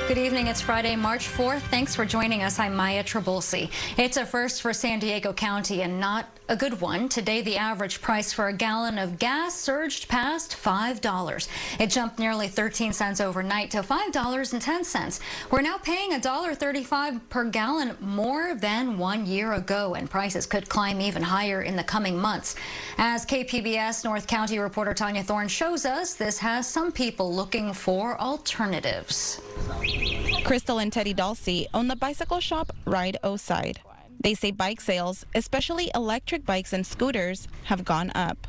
Good evening. It's Friday, March 4th. Thanks for joining us. I'm Maya Trabulsi. It's a first for San Diego County and not a good one. Today, the average price for a gallon of gas surged past $5. It jumped nearly 13 cents overnight to $5.10. We're now paying $1.35 per gallon more than 1 year ago, and prices could climb even higher in the coming months. As KPBS North County reporter Tanya Thorne shows us, this has some people looking for alternatives. Crystal and Teddy Dalsey own the bicycle shop Ride O-Side. They say bike sales, especially electric bikes and scooters, have gone up.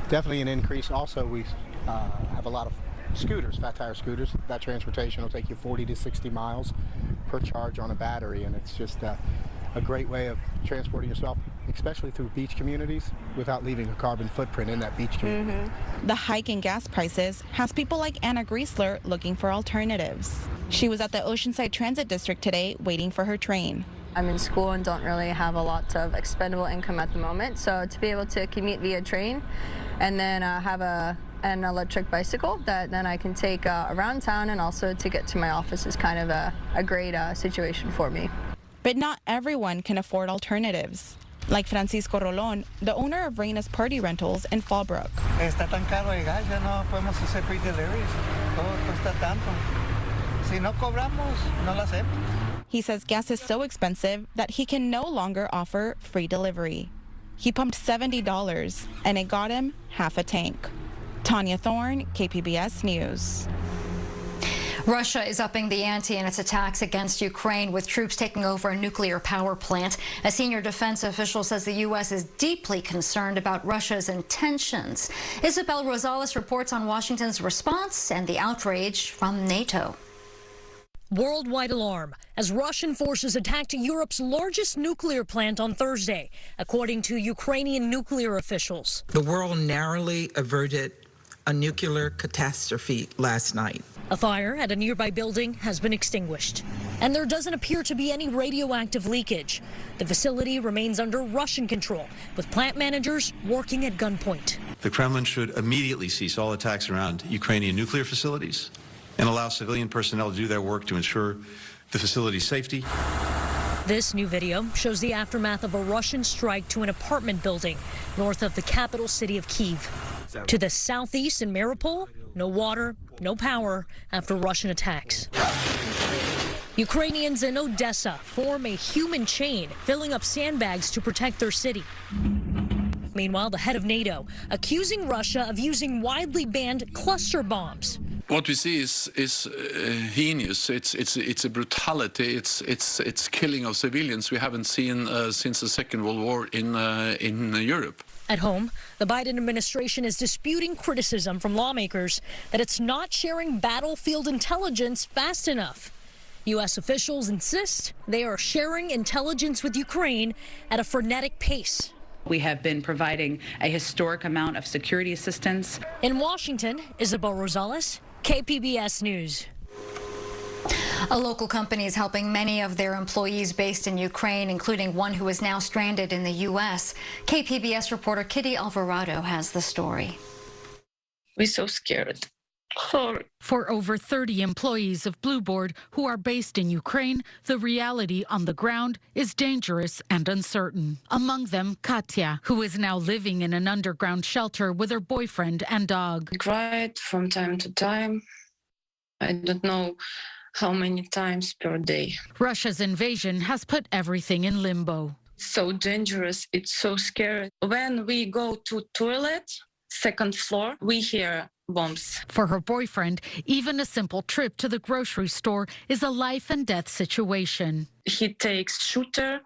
Definitely an increase. Also, we have a lot of scooters, fat tire scooters. That transportation will take you 40 to 60 miles per charge on a battery, and it's just a great way of transporting yourself, especially through beach communities, without leaving a carbon footprint in that beach community. The hike in gas prices has people like Anna Griesler looking for alternatives. She was at the Oceanside Transit District today waiting for her train. I'm in school and don't really have a lot of expendable income at the moment, so to be able to commute via train and then have an electric bicycle that then I can take around town and also to get to my office is kind of a great situation for me. But not everyone can afford alternatives. Like Francisco Rolón, the owner of Reina's Party Rentals in Fallbrook. Está tan caro el gas, ya no podemos hacer free deliveries. Todo cuesta tanto. Si no cobramos, no lo hacemos. He says gas is so expensive that he can no longer offer free delivery. He pumped $70 and it got him half a tank. Tanya Thorne, KPBS News. Russia is upping the ante in its attacks against Ukraine, with troops taking over a nuclear power plant. A senior defense official says the U.S. is deeply concerned about Russia's intentions. Isabel Rosales reports on Washington's response and the outrage from NATO. Worldwide alarm as Russian forces attacked Europe's largest nuclear plant on Thursday, according to Ukrainian nuclear officials. The world narrowly averted a nuclear catastrophe last night. A fire at a nearby building has been extinguished, and there doesn't appear to be any radioactive leakage. The facility remains under Russian control, with plant managers working at gunpoint. The Kremlin should immediately cease all attacks around Ukrainian nuclear facilities and allow civilian personnel to do their work to ensure the facility's safety. This new video shows the aftermath of a Russian strike to an apartment building north of the capital city of Kyiv. To the southeast in Mariupol, no water, no power after Russian attacks. Ukrainians in Odessa form a human chain, filling up sandbags to protect their city. Meanwhile, the head of NATO accusing Russia of using widely banned cluster bombs. What we see is heinous. It's a brutality. It's killing of civilians we haven't seen since the Second World War in Europe. At home, the Biden administration is disputing criticism from lawmakers that it's not sharing battlefield intelligence fast enough. U.S. officials insist they are sharing intelligence with Ukraine at a frenetic pace. We have been providing a historic amount of security assistance. In Washington, Isabel Rosales, KPBS News. A local company is helping many of their employees based in Ukraine, including one who is now stranded in the U.S. KPBS reporter Kitty Alvarado has the story. We're so scared. For over 30 employees of Blueboard who are based in Ukraine, the reality on the ground is dangerous and uncertain. Among them, Katya, who is now living in an underground shelter with her boyfriend and dog. I cried from time to time. I don't know how many times per day. Russia's invasion has put everything in limbo. So dangerous. It's so scary. When we go to toilet, second floor, we hear bombs. For her boyfriend, even a simple trip to the grocery store is a life and death situation. He takes shooter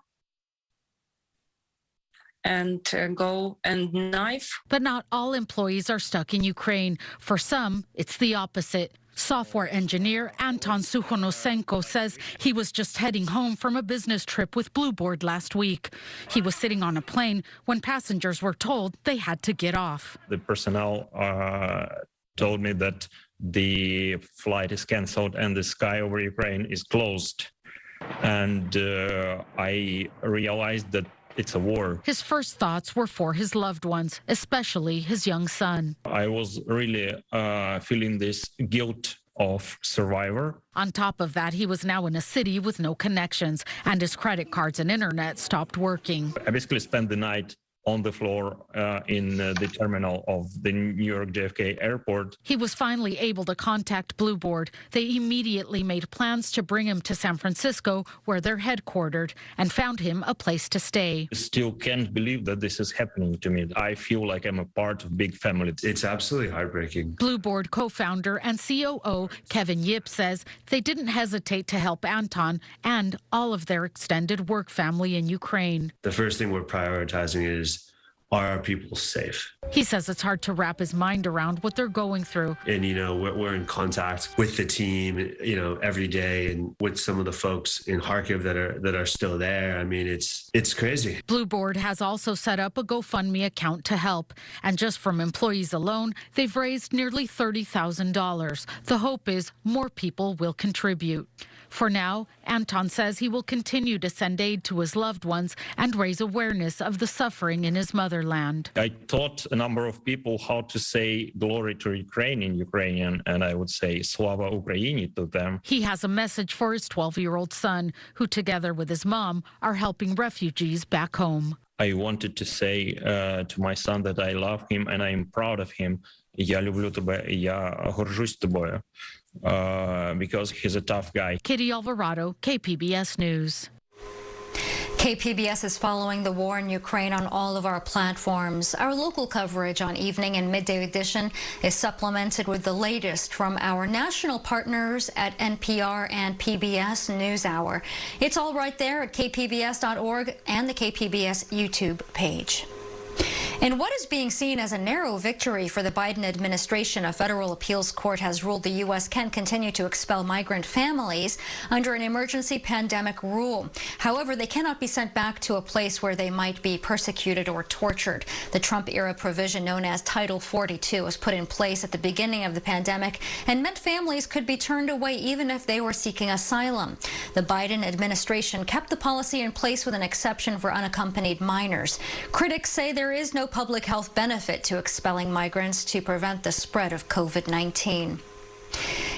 and go and knife. But not all employees are stuck in Ukraine. For some, it's the opposite. Software engineer Anton Sukhonosenko says he was just heading home from a business trip with Blueboard last week. He was sitting on a plane when passengers were told they had to get off. The personnel told me that the flight is canceled and the sky over Ukraine is closed. And I realized that it's a war. His first thoughts were for his loved ones, especially his young son. I was really feeling this guilt of survivor. On top of that, he was now in a city with no connections, and his credit cards and internet stopped working. I basically spent the night on the floor in the terminal of the New York JFK airport. He was finally able to contact Blueboard. They immediately made plans to bring him to San Francisco, where they're headquartered, and found him a place to stay. Still can't believe that this is happening to me. I feel like I'm a part of a big family. It's absolutely heartbreaking. Blueboard co-founder and COO Kevin Yip says they didn't hesitate to help Anton and all of their extended work family in Ukraine. The first thing we're prioritizing is, are our people safe? He says it's hard to wrap his mind around what they're going through. And, we're in contact with the team, every day, and with some of the folks in Kharkiv that are still there. I mean, it's crazy. Blueboard has also set up a GoFundMe account to help. And just from employees alone, they've raised nearly $30,000. The hope is more people will contribute. For now, Anton says he will continue to send aid to his loved ones and raise awareness of the suffering in his motherland. I taught a number of people how to say glory to Ukraine in Ukrainian, and I would say Slava Ukraini to them. He has a message for his 12-year-old son, who together with his mom are helping refugees back home. I wanted to say to my son that I love him and I am proud of him. Я люблю тебе, я горжусь тобою. Because he's a tough guy. Kitty Alvarado, KPBS News. KPBS is following the war in Ukraine on all of our platforms. Our local coverage on Evening and Midday Edition is supplemented with the latest from our national partners at NPR and PBS NewsHour. It's all right there at kpbs.org and the KPBS YouTube page. In what is being seen as a narrow victory for the Biden administration, a federal appeals court has ruled the U.S. can continue to expel migrant families under an emergency pandemic rule. However, they cannot be sent back to a place where they might be persecuted or tortured. The Trump-era provision known as Title 42 was put in place at the beginning of the pandemic and meant families could be turned away even if they were seeking asylum. The Biden administration kept the policy in place with an exception for unaccompanied minors. Critics say there is no public health benefit to expelling migrants to prevent the spread of COVID-19.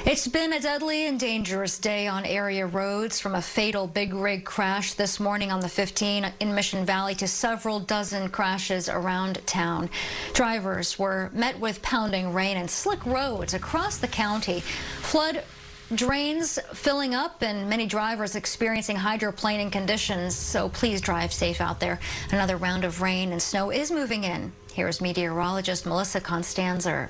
It's been a deadly and dangerous day on area roads, from a fatal big rig crash this morning on the 15 in Mission Valley to several dozen crashes around town. Drivers were met with pounding rain and slick roads across the county. Flood drains filling up and many drivers experiencing hydroplaning conditions, so please drive safe out there. Another round of rain and snow is moving in. Here's meteorologist Melissa Constanzer.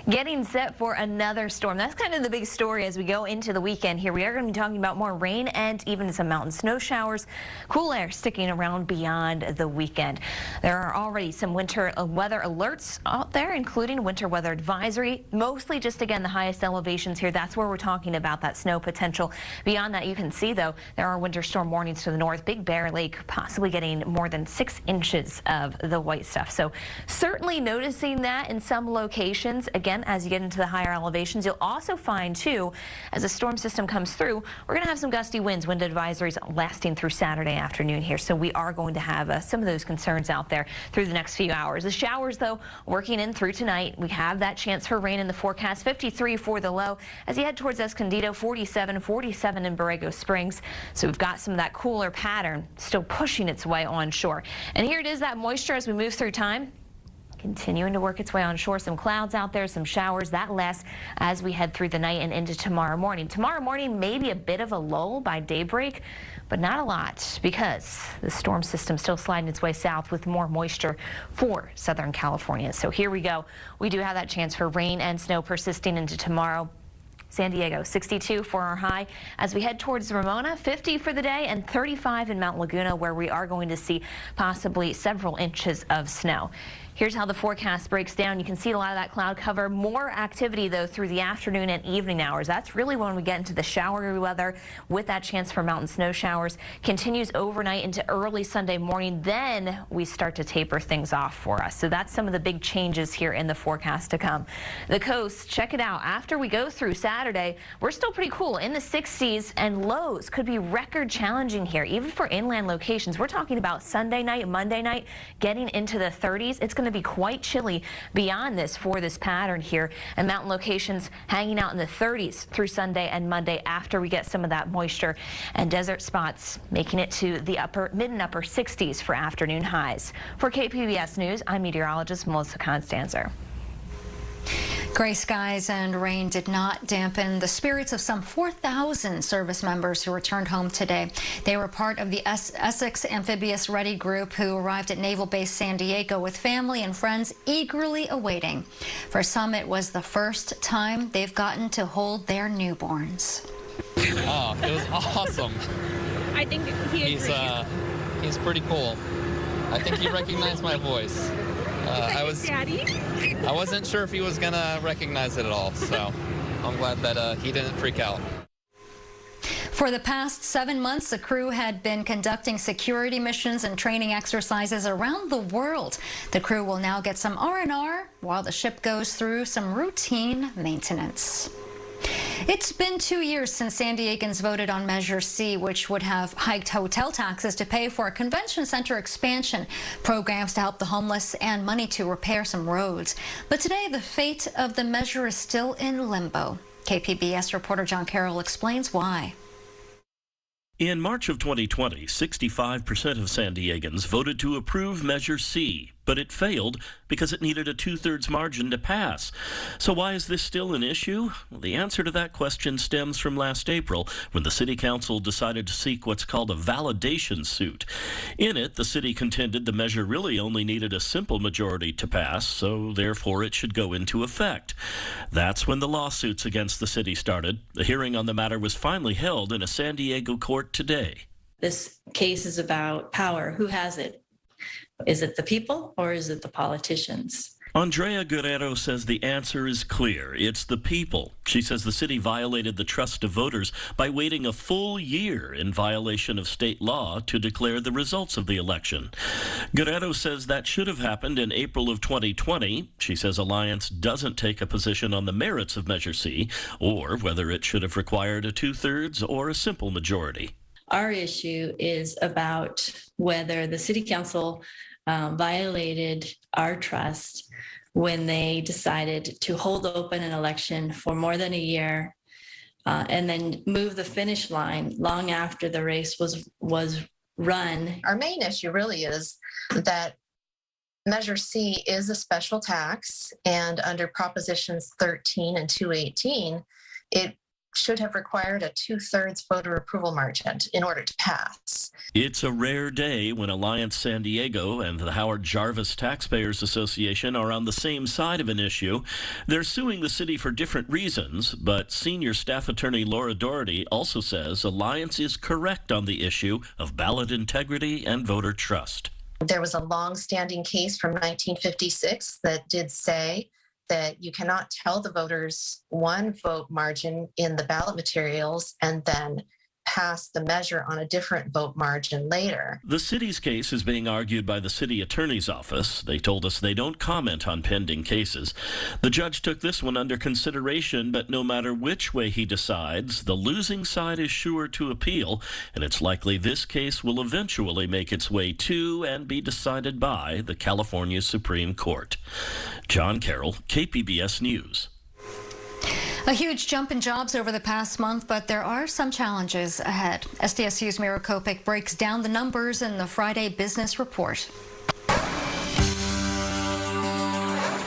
Getting set for another storm. That's kind of the big story as we go into the weekend here. We are going to be talking about more rain and even some mountain snow showers. Cool air sticking around beyond the weekend. There are already some winter weather alerts out there, including winter weather advisory. Mostly just, again, the highest elevations here. That's where we're talking about that snow potential. Beyond that, you can see, though, there are winter storm warnings to the north. Big Bear Lake possibly getting more than 6 inches of the white stuff. So certainly noticing that in some locations. Again, as you get into the higher elevations, you'll also find, too, as a storm system comes through, we're going to have some gusty winds, wind advisories lasting through Saturday afternoon here. So we are going to have some of those concerns out there through the next few hours. The showers, though, working in through tonight. We have that chance for rain in the forecast. 53 for the low. As you head towards Escondido, 47 in Borrego Springs. So we've got some of that cooler pattern still pushing its way onshore. And here it is, that moisture as we move through time. Continuing to work its way onshore. Some clouds out there, some showers, that less as we head through the night and into tomorrow morning. Tomorrow morning, maybe a bit of a lull by daybreak, but not a lot because the storm system still sliding its way south with more moisture for Southern California. So here we go. We do have that chance for rain and snow persisting into tomorrow. San Diego, 62 for our high. As we head towards Ramona, 50 for the day and 35 in Mount Laguna, where we are going to see possibly several inches of snow. Here's how the forecast breaks down. You can see a lot of that cloud cover. More activity, though, through the afternoon and evening hours. That's really when we get into the showery weather with that chance for mountain snow showers. Continues overnight into early Sunday morning. Then we start to taper things off for us. So that's some of the big changes here in the forecast to come. The coast, check it out. After we go through Saturday, we're still pretty cool in the 60s, and lows could be record challenging here, even for inland locations. We're talking about Sunday night, Monday night, getting into the 30s. It's going to be quite chilly beyond this for this pattern here, and mountain locations hanging out in the 30s through Sunday and Monday after we get some of that moisture, and desert spots making it to the mid and upper 60s for afternoon highs. For KPBS News, I'm meteorologist Melissa Constanzer. Gray skies and rain did not dampen the spirits of some 4,000 service members who returned home today. They were part of the Essex Amphibious Ready group who arrived at Naval Base San Diego with family and friends eagerly awaiting. For some, it was the first time they've gotten to hold their newborns. Oh, it was awesome. I think he's pretty cool. I think he recognized my voice. I wasn't sure if he was gonna recognize it at all, so I'm glad that he didn't freak out. For the past 7 months, the crew had been conducting security missions and training exercises around the world. The crew will now get some R&R while the ship goes through some routine maintenance. It's been 2 years since San Diegans voted on Measure C, which would have hiked hotel taxes to pay for a convention center expansion, programs to help the homeless, and money to repair some roads. But today, the fate of the measure is still in limbo. KPBS reporter John Carroll explains why. In March of 2020, 65% of San Diegans voted to approve Measure C, but it failed because it needed a 2/3 margin to pass. So why is this still an issue? Well, the answer to that question stems from last April, when the City Council decided to seek what's called a validation suit. In it, the city contended the measure really only needed a simple majority to pass, so therefore it should go into effect. That's when the lawsuits against the city started. The hearing on the matter was finally held in a San Diego court today. This case is about power. Who has it? Is it the people or is it the politicians? Andrea Guerrero says the answer is clear. It's the people. She says the city violated the trust of voters by waiting a full year in violation of state law to declare the results of the election. Guerrero says that should have happened in April of 2020. She says Alliance doesn't take a position on the merits of Measure C or whether it should have required a 2/3 or a simple majority. Our issue is about whether the city council violated our trust when they decided to hold open an election for more than a year and then move the finish line long after the race was run. Our main issue really is that Measure C is a special tax, and under Propositions 13 and 218, it should have required a 2/3 voter approval margin in order to pass. It's a rare day when Alliance San Diego and the Howard Jarvis Taxpayers Association are on the same side of an issue. They're suing the city for different reasons, but senior staff attorney Laura Doherty also says Alliance is correct on the issue of ballot integrity and voter trust. There was a long-standing case from 1956 that did say that you cannot tell the voters one vote margin in the ballot materials and then pass the measure on a different vote margin later. The city's case is being argued by the city attorney's office. They told us they don't comment on pending cases. The judge took this one under consideration, but no matter which way he decides, the losing side is sure to appeal, and it's likely this case will eventually make its way to and be decided by the California Supreme Court. John Carroll, KPBS News. A huge jump in jobs over the past month, but there are some challenges ahead. SDSU's Mira Kopik breaks down the numbers in the Friday Business Report.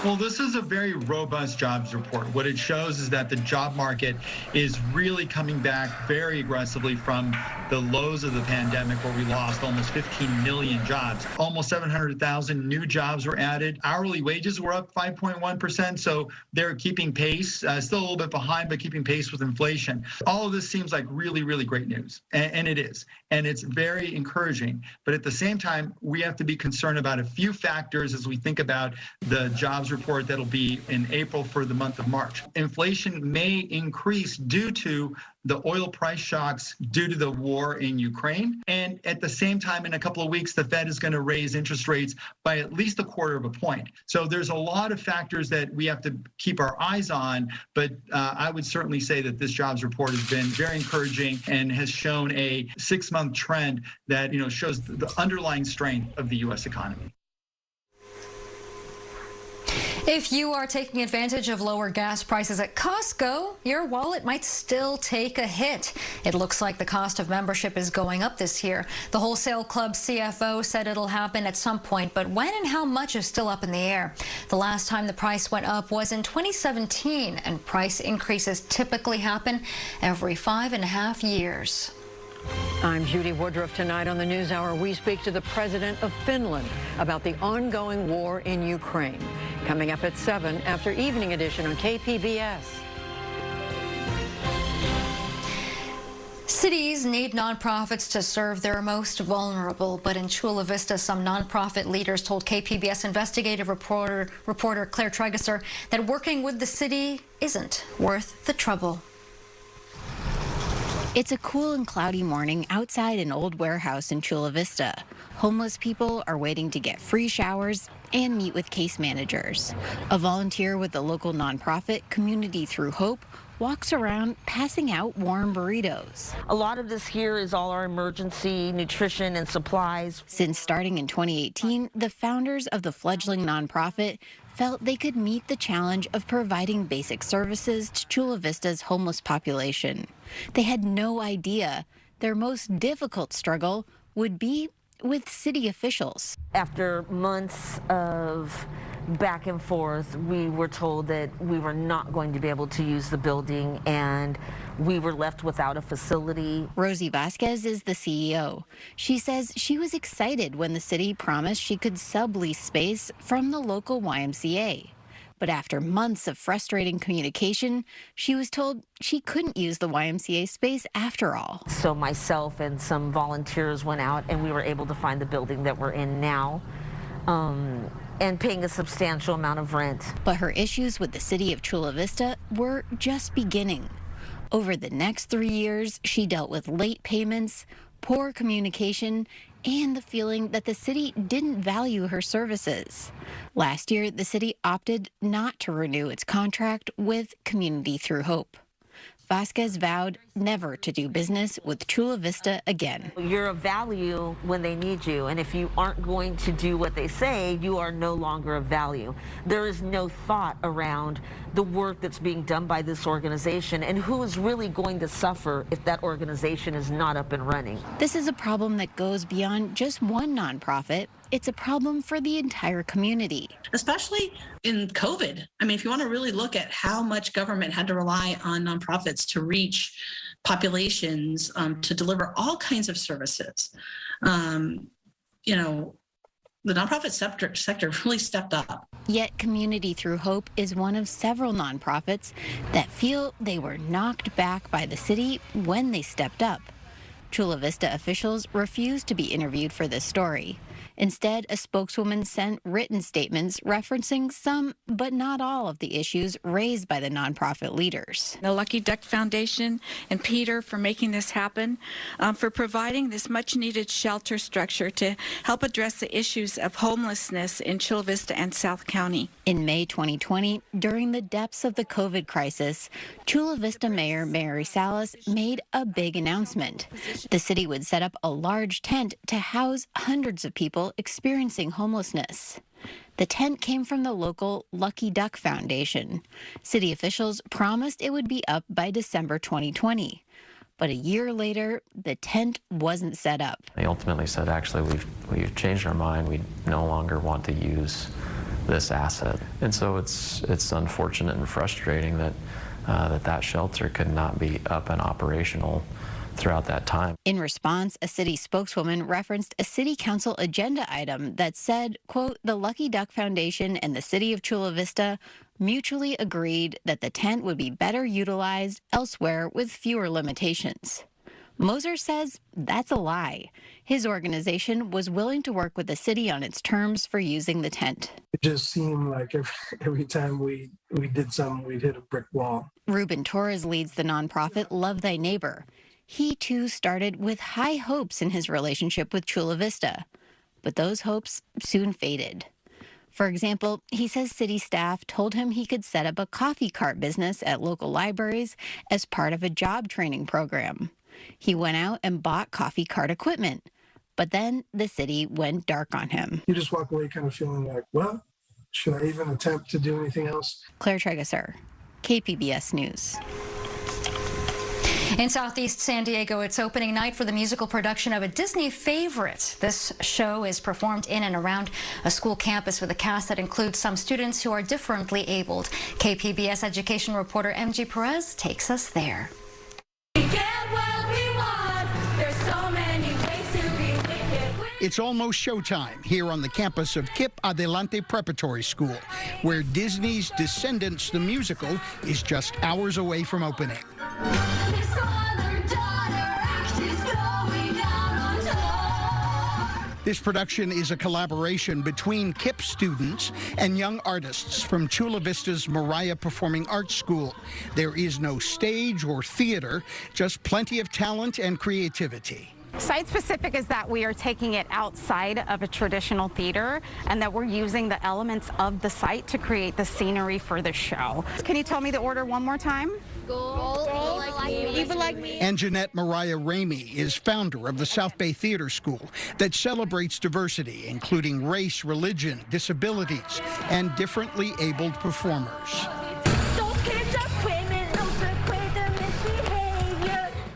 Well, this is a very robust jobs report. What it shows is that the job market is really coming back very aggressively from the lows of the pandemic, where we lost almost 15 million jobs. Almost 700,000 new jobs were added. Hourly wages were up 5.1%, so they're keeping pace, still a little bit behind, but keeping pace with inflation. All of this seems like really, really great news, and it is. And it's very encouraging. But at the same time, we have to be concerned about a few factors as we think about the jobs report that'll be in April for the month of March. Inflation may increase due to the oil price shocks due to the war in Ukraine. And at the same time, in a couple of weeks, the Fed is going to raise interest rates by at least 1/4 of a point. So there's a lot of factors that we have to keep our eyes on. But I would certainly say that this jobs report has been very encouraging and has shown a 6-month trend that shows the underlying strength of the U.S. economy. If you are taking advantage of lower gas prices at Costco, your wallet might still take a hit. It looks like the cost of membership is going up this year. The wholesale club CFO said it'll happen at some point, but when and how much is still up in the air. The last time the price went up was in 2017, and price increases typically happen every 5.5 years. I'm Judy Woodruff. Tonight on the NewsHour, we speak to the president of Finland about the ongoing war in Ukraine. Coming up at 7 after Evening Edition on KPBS. Cities need nonprofits to serve their most vulnerable, but in Chula Vista, some nonprofit leaders told KPBS investigative reporter Claire Tregesser that working with the city isn't worth the trouble. It's a cool and cloudy morning outside an old warehouse in Chula Vista. Homeless people are waiting to get free showers and meet with case managers. A volunteer with the local nonprofit Community Through Hope walks around passing out warm burritos. A lot of this here is all our emergency nutrition and supplies. Since starting in 2018, the founders of the fledgling nonprofit felt they could meet the challenge of providing basic services to Chula Vista's homeless population. They had no idea their most difficult struggle would be with city officials. After months of back and forth, we were told that we were not going to be able to use the building and we were left without a facility. Rosie Vasquez is the CEO. She says she was excited when the city promised she could sublease space from the local YMCA. But after months of frustrating communication, she was told she couldn't use the YMCA space after all. So myself and some volunteers went out and we were able to find the building that we're in now. And paying a substantial amount of rent. But her issues with the city of Chula Vista were just beginning. Over the next 3 years, she dealt with late payments, poor communication, and the feeling that the city didn't value her services. Last year, the city opted not to renew its contract with Community Through Hope. Vasquez vowed never to do business with Chula Vista again. You're of value when they need you, and if you aren't going to do what they say, you are no longer of value. There is no thought around the work that's being done by this organization and who is really going to suffer if that organization is not up and running. This is a problem that goes beyond just one nonprofit. It's a problem for the entire community. Especially in COVID. I mean, if you want to really look at how much government had to rely on nonprofits to reach populations, to deliver all kinds of services, the nonprofit sector really stepped up. Yet Community Through Hope is one of several nonprofits that feel they were knocked back by the city when they stepped up. Chula Vista officials refused to be interviewed for this story. Instead, a spokeswoman sent written statements referencing some, but not all, of the issues raised by the nonprofit leaders. The Lucky Duck Foundation and Peter for making this happen, for providing this much-needed shelter structure to help address the issues of homelessness in Chula Vista and South County. In May 2020, during the depths of the COVID crisis, Chula Vista Mayor Mary Salas made a big announcement. The city would set up a large tent to house hundreds of people experiencing homelessness. The tent came from the local Lucky Duck Foundation. City officials promised it would be up by December 2020. But a year later, the tent wasn't set up. They ultimately said, actually, we've changed our mind. We no longer want to use this asset. And so it's unfortunate and frustrating that that shelter could not be up and operational throughout that time. In response, a city spokeswoman referenced a city council agenda item that said, quote, the Lucky Duck Foundation and the city of Chula Vista mutually agreed that the tent would be better utilized elsewhere with fewer limitations. Moser says that's a lie. His organization was willing to work with the city on its terms for using the tent. It just seemed like every time we did something, we'd hit a brick wall. Ruben Torres leads the nonprofit Love Thy Neighbor. He, too, started with high hopes in his relationship with Chula Vista, but those hopes soon faded. For example, he says city staff told him he could set up a coffee cart business at local libraries as part of a job training program. He went out and bought coffee cart equipment, but then the city went dark on him. You just walk away kind of feeling like, well, should I even attempt to do anything else? Claire Tregasser, KPBS News. In Southeast San Diego, it's opening night for the musical production of a Disney favorite. This show is performed in and around a school campus with a cast that includes some students who are differently abled. KPBS education reporter MG Perez takes us there. It's almost showtime here on the campus of Kip Adelante Preparatory School, where Disney's Descendants the Musical is just hours away from opening. This production is a collaboration between KIPP students and young artists from Chula Vista's Mariah Performing Arts School. There is no stage or theater, just plenty of talent and creativity. Site-specific is that we are taking it outside of a traditional theater and that we're using the elements of the site to create the scenery for the show. Can you tell me the order one more time? Even like me. And Jeanette Mariah Ramey is founder of the South Bay Theater School that celebrates diversity, including race, religion, disabilities, and differently abled performers.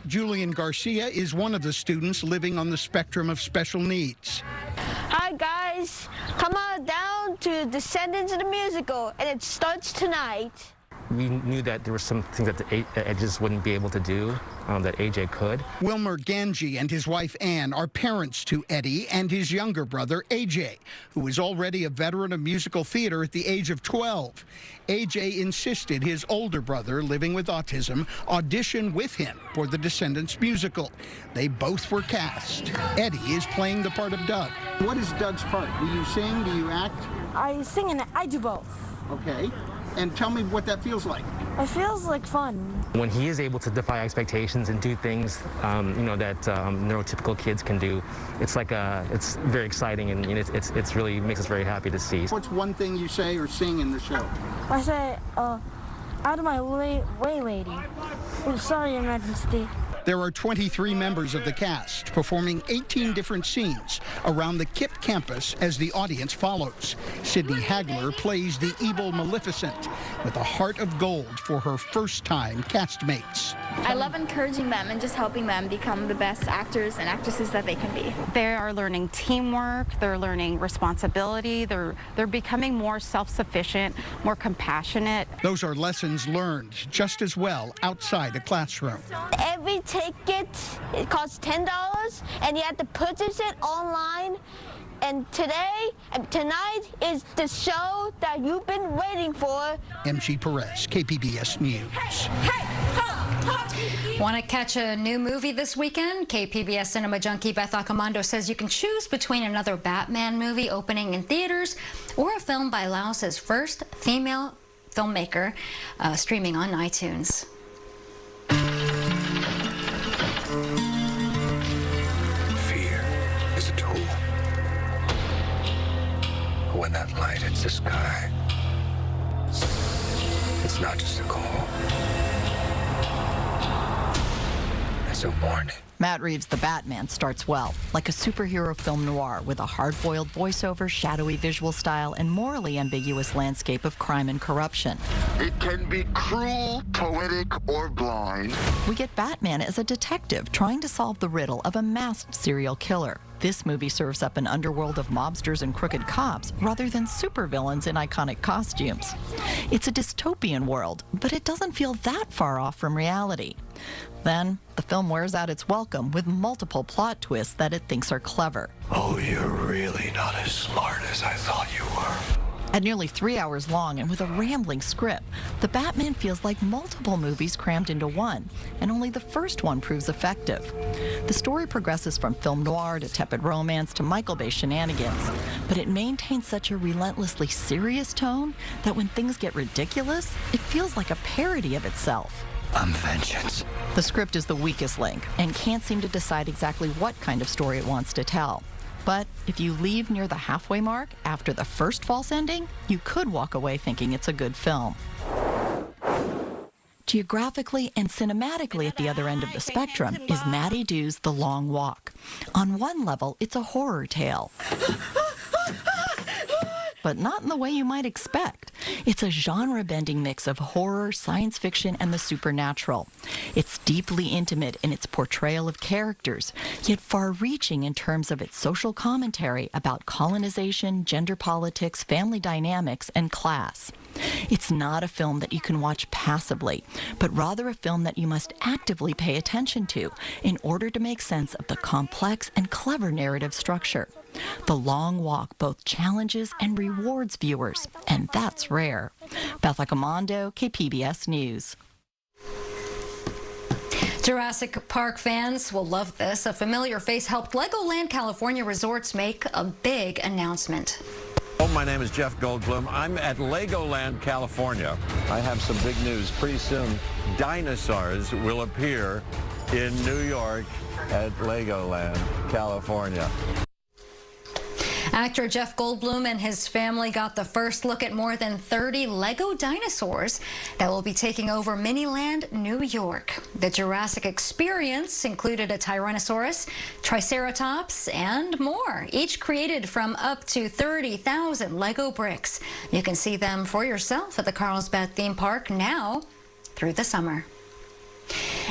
Julian Garcia is one of the students living on the spectrum of special needs. Hi guys, come on down to Descendants of the Musical, and it starts tonight. We knew that there were some things that the Edges wouldn't be able to do that AJ could. Wilmer Ganji and his wife Ann are parents to Eddie and his younger brother AJ, who is already a veteran of musical theater at the age of 12. AJ insisted his older brother, living with autism, audition with him for the Descendants musical. They both were cast. Eddie is playing the part of Doug. What is Doug's part? Do you sing? Do you act? I sing and I do both. Okay. And tell me what that feels like. It feels like fun. When he is able to defy expectations and do things, that neurotypical kids can do, it's like it's very exciting, and it's really makes us very happy to see. What's one thing you say or sing in the show? I say, out of my way, lady. Oh, sorry, Your Majesty. There are 23 members of the cast performing 18 different scenes around the KIPP campus as the audience follows. Sydney Hagler plays the evil Maleficent with a heart of gold for her first-time castmates. I love encouraging them and just helping them become the best actors and actresses that they can be. They are learning teamwork, they're learning responsibility, they're becoming more self-sufficient, more compassionate. Those are lessons learned just as well outside a classroom. Every ticket, it costs $10, and you have to purchase it online. And tonight is the show that you've been waiting for. MG Perez, KPBS News. Want to catch a new movie this weekend? KPBS cinema junkie Beth Accomando says you can choose between another Batman movie opening in theaters or a film by Laos's first female filmmaker streaming on iTunes. Fear is a tool. When that light hits the sky, it's not just a call. It's a warning. Matt Reeves' The Batman starts well, like a superhero film noir with a hard-boiled voiceover, shadowy visual style, and morally ambiguous landscape of crime and corruption. It can be cruel, poetic, or blind. We get Batman as a detective trying to solve the riddle of a masked serial killer. this movie serves up an underworld of mobsters and crooked cops rather than supervillains in iconic costumes. It's a dystopian world, but it doesn't feel that far off from reality. Then, the film wears out its welcome with multiple plot twists that it thinks are clever. Oh, you're really not as smart as I thought you were. At nearly 3 hours long and with a rambling script, The Batman feels like multiple movies crammed into one, and only the first one proves effective. The story progresses from film noir to tepid romance to Michael Bay shenanigans, but it maintains such a relentlessly serious tone that when things get ridiculous, it feels like a parody of itself. I'm vengeance. The script is the weakest link and can't seem to decide exactly what kind of story it wants to tell. But if you leave near the halfway mark after the first false ending, you could walk away thinking it's a good film. Geographically and cinematically at the other end of the spectrum is Matty Doo's The Long Walk. On one level, it's a horror tale, but not in the way you might expect. It's a genre-bending mix of horror, science fiction, and the supernatural. It's deeply intimate in its portrayal of characters, yet far-reaching in terms of its social commentary about colonization, gender politics, family dynamics, and class. It's not a film that you can watch passively, but rather a film that you must actively pay attention to in order to make sense of the complex and clever narrative structure. The Long Walk both challenges and rewards viewers, and that's rare. Beth Accomando, KPBS News. Jurassic Park fans will love this. A familiar face helped Legoland California Resorts make a big announcement. My name is Jeff Goldblum. I'm at Legoland, California. I have some big news. Pretty soon, dinosaurs will appear in New York at Legoland, California. Actor Jeff Goldblum and his family got the first look at more than 30 Lego dinosaurs that will be taking over Miniland, New York. The Jurassic experience included a Tyrannosaurus, Triceratops, and more, each created from up to 30,000 Lego bricks. You can see them for yourself at the Carlsbad theme park now through the summer.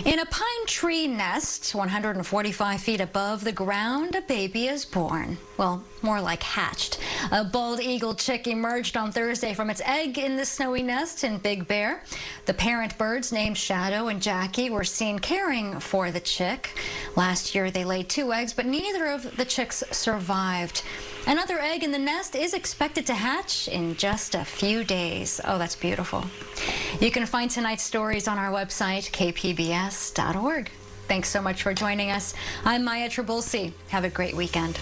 In a pine tree nest 145 feet above the ground, a baby is born. Well, more like hatched. A bald eagle chick emerged on Thursday from its egg in the snowy nest in Big Bear. The parent birds, named Shadow and Jackie, were seen caring for the chick. Last year, they laid 2 eggs, but neither of the chicks survived. Another egg in the nest is expected to hatch in just a few days. Oh, that's beautiful. You can find tonight's stories on our website, kpbs.org. Thanks so much for joining us. I'm Maya Trabulsi. Have a great weekend.